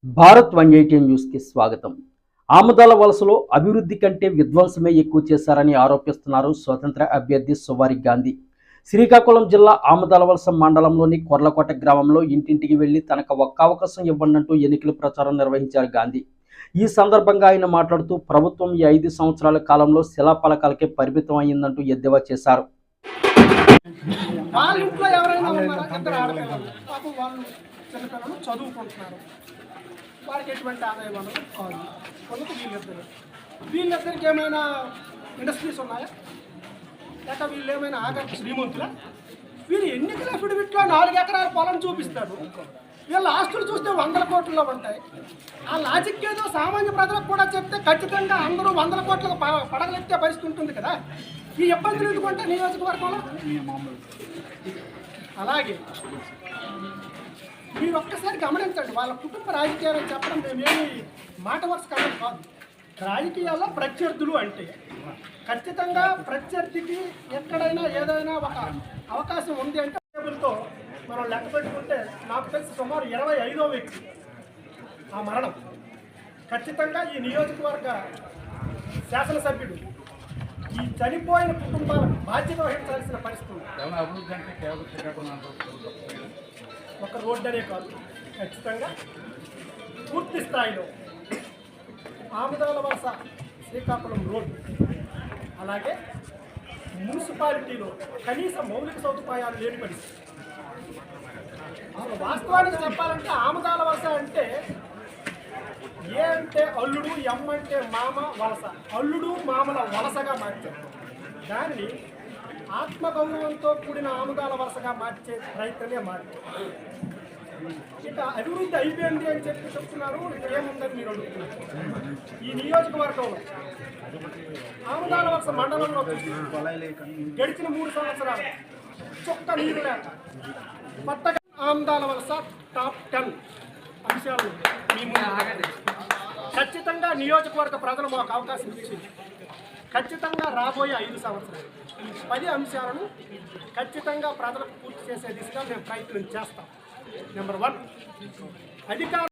భారత్ 180 న్యూస్కి స్వాగతం. ఆముదాల వలసలో అభివృద్ధి కంటే విధ్వంసమే ఎక్కువ చేశారని ఆరోపిస్తున్నారు స్వతంత్ర అభ్యర్థి సువారి గాంధీ. శ్రీకాకుళం జిల్లా ఆముదాల వలస మండలంలోని కొర్లకోట గ్రామంలో ఇంటింటికి వెళ్లి తనకు ఒక్క అవకాశం ఇవ్వండంటూ ఎన్నికల ప్రచారం నిర్వహించారు గాంధీ. ఈ సందర్భంగా ఆయన మాట్లాడుతూ ప్రభుత్వం ఈ 5 సంవత్సరాల కాలంలో శిలాఫలకాలకే పరిమితం అయిందంటూ ఎద్దేవా చేశారు. వారికి ఎటువంటి ఆదాయం అనేది కాదు. కొనుక్కు వీళ్ళిద్దరికి ఏమైనా ఇండస్ట్రీస్ ఉన్నాయా, లేక వీళ్ళు ఏమైనా ఆఖరి శ్రీమంతులా? వీళ్ళు ఎన్నికల అఫిడవిట్లో 4 ఎకరాల పొలం చూపిస్తారు. వీళ్ళ ఆస్తులు చూస్తే 100 కోట్లలో ఉంటాయి. ఆ లాజిక్ ఏదో సామాన్య ప్రజలకు కూడా చెప్తే ఖచ్చితంగా అందరూ 100 కోట్లకు పడగలెత్తే పరిస్థితి ఉంటుంది కదా. ఈ ఇబ్బందులు ఎందుకుంటే నియోజకవర్గంలో అలాగే మీరు ఒక్కసారి గమనించండి. వాళ్ళ కుటుంబ రాజకీయాలు చెప్పడం మేమేమి మాట వరుస కాదు. రాజకీయాల్లో ప్రత్యర్థులు అంటే ఖచ్చితంగా ప్రత్యర్థికి ఎక్కడైనా ఏదైనా ఒక అవకాశం ఉంది అంటే టేబుల్తో మనం లెక్క పెట్టుకుంటే నాకు తెలిసి సుమారు 25వ వ్యక్తి ఆ మరణం. ఖచ్చితంగా ఈ నియోజకవర్గ శాసనసభ్యుడు ఈ చనిపోయిన కుటుంబాలకు బాధ్యత వహించాల్సిన పరిస్థితి. ఒక రోడ్డు అనే కాదు, ఖచ్చితంగా పూర్తి స్థాయిలో ఆముదాల వలస శ్రీకాకుళం రోడ్డు, అలాగే మున్సిపాలిటీలో కనీస మౌలిక సదుపాయాలు లేని పరిస్థితి. అసలు వాస్తవానికి చెప్పాలంటే ఆముదాల వలస అంటే ఏ అంటే అల్లుడు, ఎం అంటే మామ, వలస, అల్లుడు మామల వలసగా మార్చారు. దాన్ని ఆత్మగౌరవంతో కూడిన ఆముదాల వలసగా మార్చే ప్రయత్నమే మార్చారు. ఇక అభివృద్ధి అయిపోయింది అని చెప్తున్నారు. ఇక ఏముందని మీరు అడుగుతున్నారు. ఈ నియోజకవర్గంలో ఆముదాల వలస మండలంలో గడిచిన 3 సంవత్సరాలు చుక్క నీరు లేక కొత్తగా ఆముదాల వలస టాప్ 10 అంశాలు మీ ముందు ఖచ్చితంగా నియోజకవర్గ ప్రజలు మాకు అవకాశం ఇచ్చింది. ఖచ్చితంగా రాబోయే 5 సంవత్సరాలు 10 అంశాలను ఖచ్చితంగా ప్రజలకు పూర్తి చేసే దిశగా మేము ప్రయత్నం చేస్తాం. నెంబర్ 1 అధికార